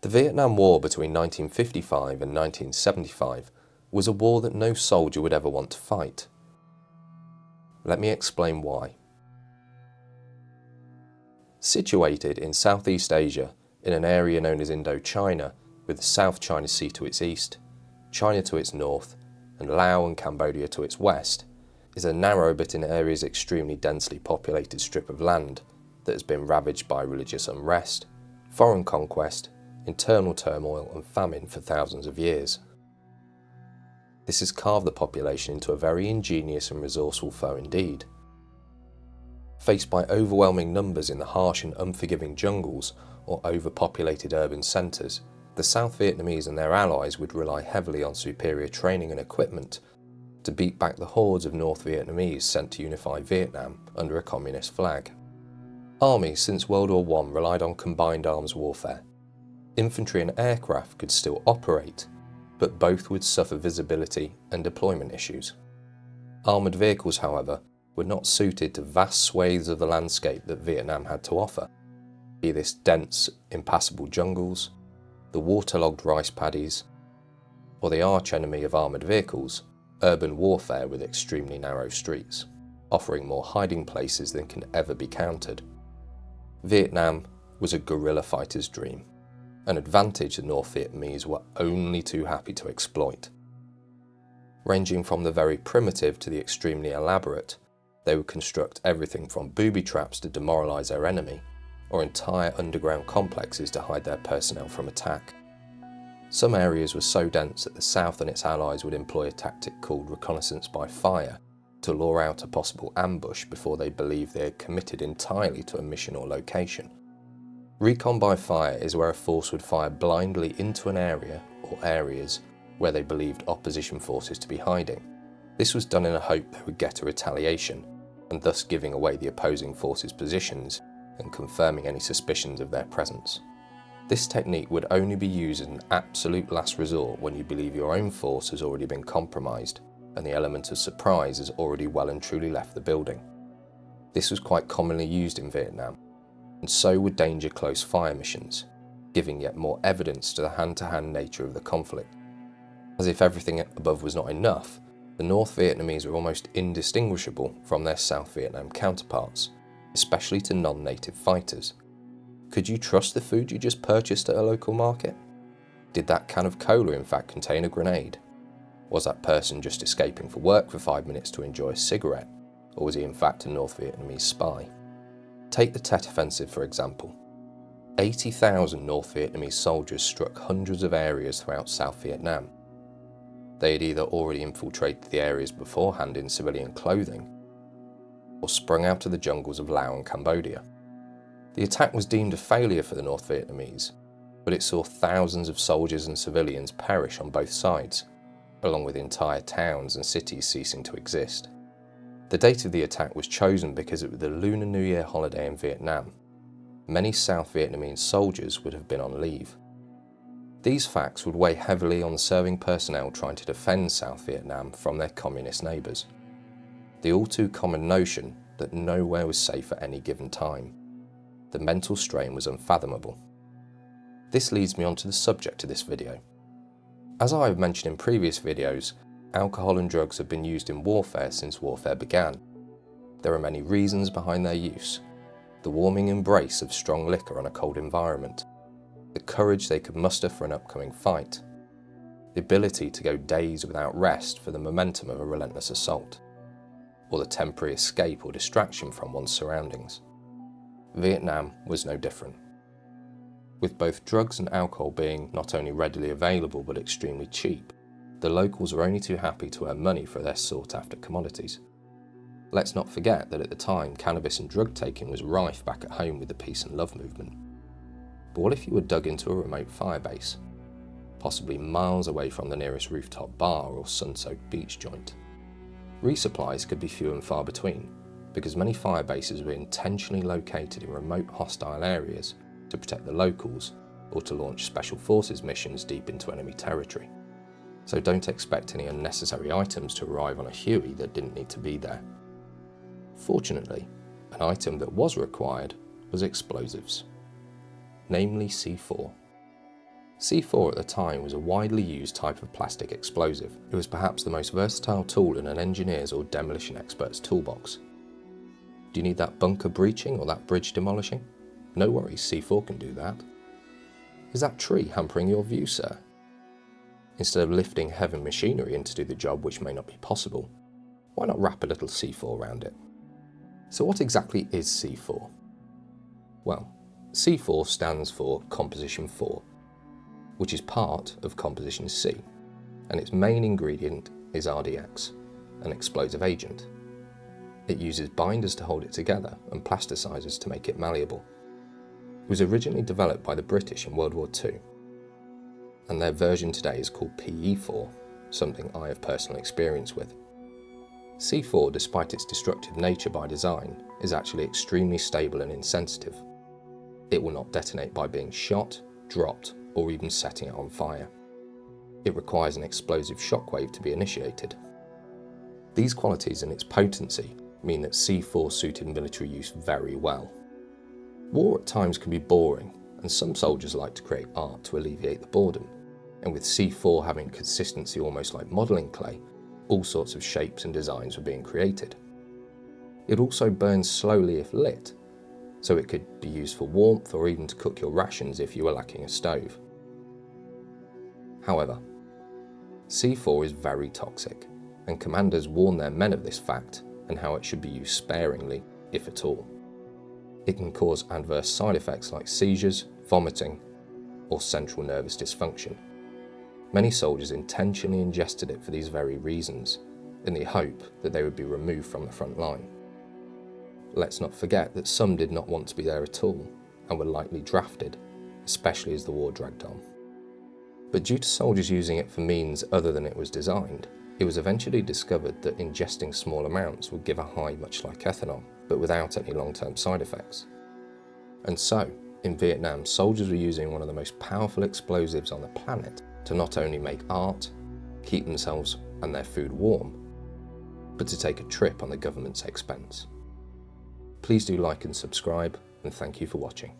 The Vietnam War between 1955 and 1975 was a war that no soldier would ever want to fight. Let me explain why. Situated in Southeast Asia, in an area known as Indochina, with the South China Sea to its east, China to its north, and Laos and Cambodia to its west, is a narrow but in areas extremely densely populated strip of land that has been ravaged by religious unrest, foreign conquest, internal turmoil and famine for thousands of years. This has carved the population into a very ingenious and resourceful foe indeed. Faced by overwhelming numbers in the harsh and unforgiving jungles or overpopulated urban centres, the South Vietnamese and their allies would rely heavily on superior training and equipment to beat back the hordes of North Vietnamese sent to unify Vietnam under a communist flag. Armies since World War I relied on combined arms warfare. Infantry and aircraft could still operate, but both would suffer visibility and deployment issues. Armoured vehicles, however, were not suited to vast swathes of the landscape that Vietnam had to offer, be this dense, impassable jungles, the waterlogged rice paddies, or the arch-enemy of armoured vehicles, urban warfare with extremely narrow streets, offering more hiding places than can ever be countered. Vietnam was a guerrilla fighter's dream, an advantage the North Vietnamese were only too happy to exploit. Ranging from the very primitive to the extremely elaborate, they would construct everything from booby traps to demoralise their enemy, or entire underground complexes to hide their personnel from attack. Some areas were so dense that the South and its allies would employ a tactic called reconnaissance by fire to lure out a possible ambush before they believed they had committed entirely to a mission or location. Recon by fire is where a force would fire blindly into an area or areas where they believed opposition forces to be hiding. This was done in a hope they would get a retaliation, and thus giving away the opposing forces' positions and confirming any suspicions of their presence. This technique would only be used as an absolute last resort when you believe your own force has already been compromised and the element of surprise has already well and truly left the building. This was quite commonly used in Vietnam, and so would danger close fire missions, giving yet more evidence to the hand-to-hand nature of the conflict. As if everything above was not enough, the North Vietnamese were almost indistinguishable from their South Vietnam counterparts, especially to non-native fighters. Could you trust the food you just purchased at a local market? Did that can of cola in fact contain a grenade? Was that person just escaping for work for 5 minutes to enjoy a cigarette, or was he in fact a North Vietnamese spy? Take the Tet Offensive for example. 80,000 North Vietnamese soldiers struck hundreds of areas throughout South Vietnam. They had either already infiltrated the areas beforehand in civilian clothing, or sprung out of the jungles of Laos and Cambodia. The attack was deemed a failure for the North Vietnamese, but it saw thousands of soldiers and civilians perish on both sides, along with entire towns and cities ceasing to exist. The date of the attack was chosen because it was the Lunar New Year holiday in Vietnam. Many South Vietnamese soldiers would have been on leave. These facts would weigh heavily on the serving personnel trying to defend South Vietnam from their communist neighbours. The all too common notion that nowhere was safe at any given time. The mental strain was unfathomable. This leads me on to the subject of this video. As I have mentioned in previous videos, alcohol and drugs have been used in warfare since warfare began. There are many reasons behind their use. The warming embrace of strong liquor on a cold environment, the courage they could muster for an upcoming fight, the ability to go days without rest for the momentum of a relentless assault, or the temporary escape or distraction from one's surroundings. Vietnam was no different. With both drugs and alcohol being not only readily available but extremely cheap, the locals were only too happy to earn money for their sought-after commodities. Let's not forget that at the time, cannabis and drug taking was rife back at home with the peace and love movement. But what if you were dug into a remote firebase, possibly miles away from the nearest rooftop bar or sun-soaked beach joint? Resupplies could be few and far between, because many firebases were intentionally located in remote hostile areas to protect the locals or to launch special forces missions deep into enemy territory. So don't expect any unnecessary items to arrive on a Huey that didn't need to be there. Fortunately, an item that was required was explosives, namely C4. C4 at the time was a widely used type of plastic explosive. It was perhaps the most versatile tool in an engineer's or demolition expert's toolbox. Do you need that bunker breaching or that bridge demolishing? No worries, C4 can do that. Is that tree hampering your view, sir? Instead of lifting heavy machinery in to do the job which may not be possible, why not wrap a little C4 around it? So what exactly is C4? Well, C4 stands for Composition 4, which is part of Composition C, and its main ingredient is RDX, an explosive agent. It uses binders to hold it together and plasticizers to make it malleable. It was originally developed by the British in World War II, and their version today is called PE4, something I have personal experience with. C4, despite its destructive nature by design, is actually extremely stable and insensitive. It will not detonate by being shot, dropped, or even setting it on fire. It requires an explosive shockwave to be initiated. These qualities and its potency mean that C4 suited military use very well. War at times can be boring, and some soldiers like to create art to alleviate the boredom, and with C4 having consistency almost like modelling clay, all sorts of shapes and designs were being created. It also burns slowly if lit, so it could be used for warmth or even to cook your rations if you were lacking a stove. However, C4 is very toxic, and commanders warn their men of this fact and how it should be used sparingly, if at all. It can cause adverse side effects like seizures, vomiting, or central nervous dysfunction. Many soldiers intentionally ingested it for these very reasons, in the hope that they would be removed from the front line. Let's not forget that some did not want to be there at all, and were likely drafted, especially as the war dragged on. But due to soldiers using it for means other than it was designed, it was eventually discovered that ingesting small amounts would give a high much like ethanol, but without any long-term side effects. And so, in Vietnam, soldiers were using one of the most powerful explosives on the planet to not only make art, keep themselves and their food warm, but to take a trip on the government's expense. Please do like and subscribe, and thank you for watching.